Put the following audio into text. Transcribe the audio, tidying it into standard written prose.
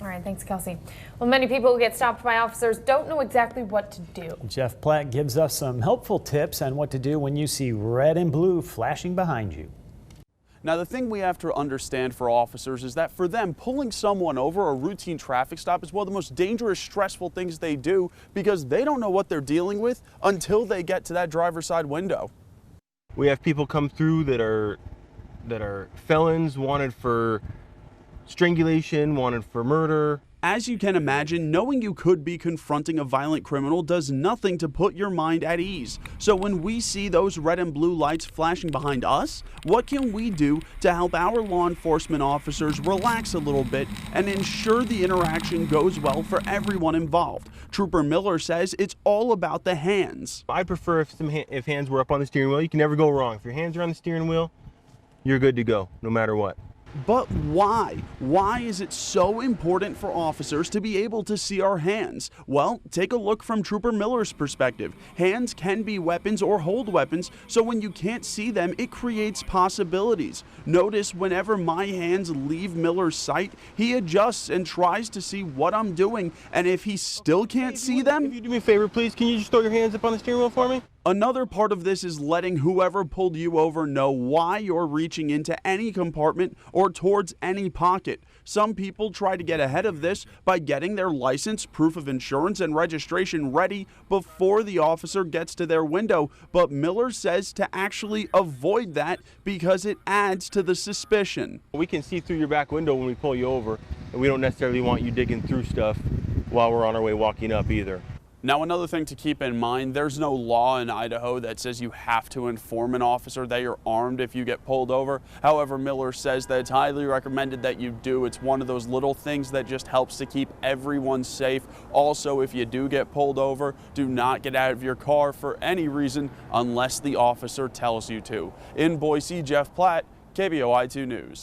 All right, thanks, Kelsey. Well, many people who get stopped by officers don't know exactly what to do. Jeff Platt gives us some helpful tips on what to do when you see red and blue flashing behind you. Now, the thing we have to understand for officers is that for them, pulling someone over a routine traffic stop is one of the most dangerous, stressful things they do because they don't know what they're dealing with until they get to that driver's side window. We have people come through that are felons, wanted for strangulation, wanted for murder. As you can imagine, knowing you could be confronting a violent criminal does nothing to put your mind at ease. So when we see those red and blue lights flashing behind us, what can we do to help our law enforcement officers relax a little bit and ensure the interaction goes well for everyone involved? Trooper Miller says it's all about the hands. I'd prefer if hands were up on the steering wheel. You can never go wrong. If your hands are on the steering wheel, you're good to go, no matter what. But why? Why is it so important for officers to be able to see our hands? Well, take a look from Trooper Miller's perspective. Hands can be weapons or hold weapons, so when you can't see them, it creates possibilities. Notice whenever my hands leave Miller's sight, he adjusts and tries to see what I'm doing, and if he still can't see them... If you do me a favor, please, can you just throw your hands up on the steering wheel for me? Another part of this is letting whoever pulled you over know why you're reaching into any compartment or towards any pocket. Some people try to get ahead of this by getting their license, proof of insurance, and registration ready before the officer gets to their window. But Miller says to actually avoid that because it adds to the suspicion. We can see through your back window when we pull you over, and we don't necessarily want you digging through stuff while we're on our way walking up either. Now, another thing to keep in mind, there's no law in Idaho that says you have to inform an officer that you're armed if you get pulled over. However, Miller says that it's highly recommended that you do. It's one of those little things that just helps to keep everyone safe. Also, if you do get pulled over, do not get out of your car for any reason unless the officer tells you to. In Boise, Jeff Platt, KBOI 2 News.